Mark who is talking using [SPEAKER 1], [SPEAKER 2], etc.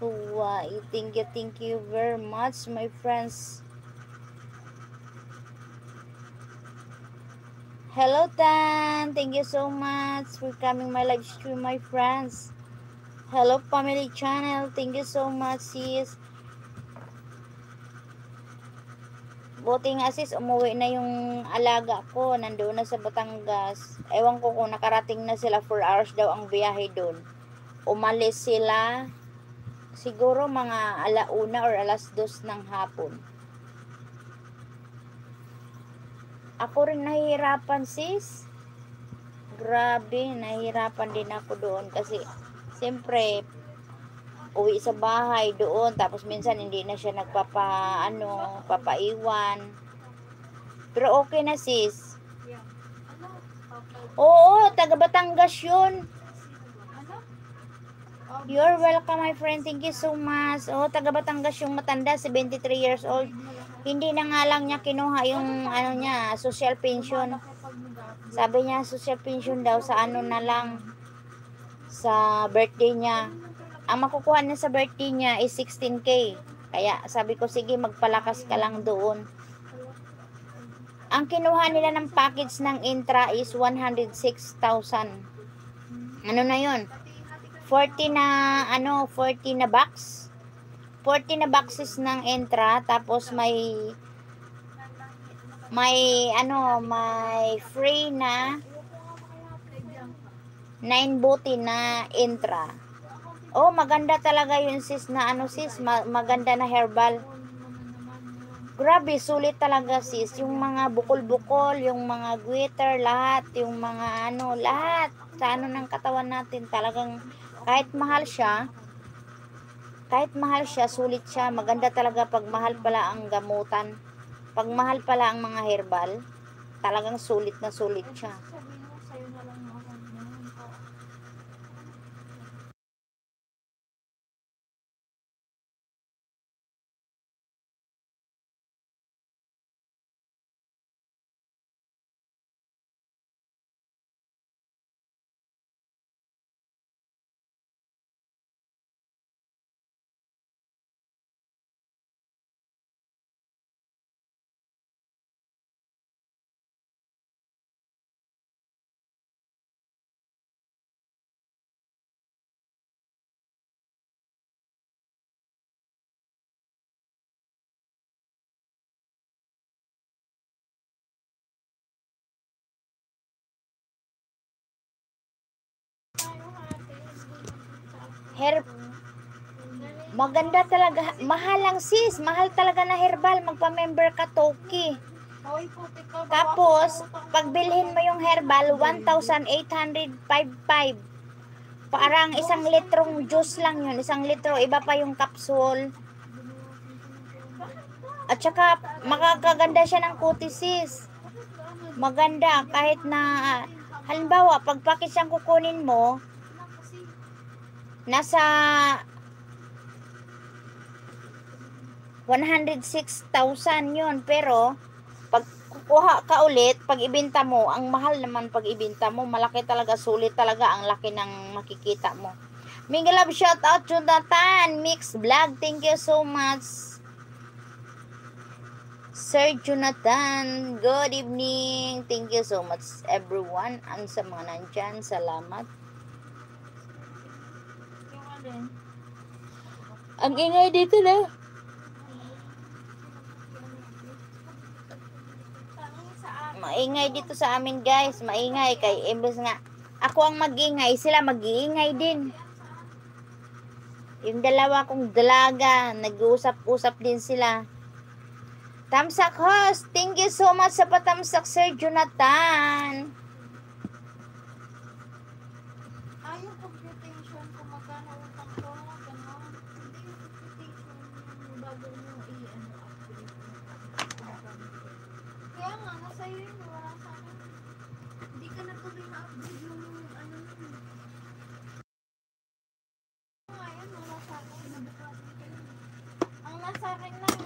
[SPEAKER 1] Huwai. Thank you very much, my friends. Hello, Tan. Thank you so much for coming my live stream, my friends. Hello, family channel. Thank you so much, sis. Buti nga, sis, umuwi na yung alaga ko. Nandoon na sa Batangas. Ewan ko kung nakarating na sila. 4 hours daw ang biyahe doon. Umalis sila siguro mga 1:00 or 2:00 ng hapon. Ako rin nahihirapan, sis. Grabe, nahihirapan din ako doon kasi siyempre uwi sa bahay doon tapos minsan hindi na siya papaiwan. Pero okay na, sis. Oo, taga Batangas yun. You're welcome, my friend. Thank you so much. Oh, taga Batangas yung matanda, 73 years old. Hindi na nga lang niya kinuha yung social pension. Sabi niya, social pension daw sa na lang, sa birthday niya. Ang makukuha niya sa birthday niya is 16K. Kaya sabi ko, sige, magpalakas ka lang doon. Ang kinuha nila ng package ng Intra is 106,000. Ano na yun? 40 na box. 40 na boxes ng Intra, tapos may free na 9 buti na Intra. Oh, maganda talaga yun, sis, maganda na herbal. Grabe, sulit talaga, sis. Yung mga bukol-bukol, yung mga glitter, lahat, yung mga lahat sa ng katawan natin, talagang kahit mahal siya, sulit siya. Maganda talaga pag mahal pala ang gamutan. Pag mahal pala ang mga herbal, talagang sulit na sulit siya. Maganda talaga, mahal lang, sis, mahal talaga na herbal. Magpa-member ka, Toki. Tapos pagbilhin mo yung herbal, 1,855. Parang 1 litrong juice lang yun, 1 litro. Iba pa yung capsule. At saka makakaganda siya ng kutis, sis. Maganda kahit na halimbawa pag package ang kukunin mo, nasa 106,000 yun. Pero pag kukuha ka ulit, pag ibenta mo, ang mahal naman pag ibenta mo. Malaki talaga, sulit talaga ang laki ng makikita mo. Mega love, shout out Jonathan Mix Vlog. Thank you so much, Sir Jonathan. Good evening. Thank you so much, everyone. Ang sa mga nandyan, salamat. Ang ingay dito na. Maingay dito sa amin, guys. Maingay. Kay imbes nga ako ang mag-ingay, sila mag-iingay din. Yung dalawa kong dalaga, nag-uusap-usap din sila. Tamsak host, thank you so much sa patamsak, Sir Jonathan.
[SPEAKER 2] Yung computation, kung magkano utang ko, gano'n. Hindi yung computation, bago mo i-upgrade. Kaya nga, nasa iyo yun, wala sa akin. Hindi ka na tuloy na-upgrade yung yun. Ngayon, wala sa akin. Ang nasa akin lang,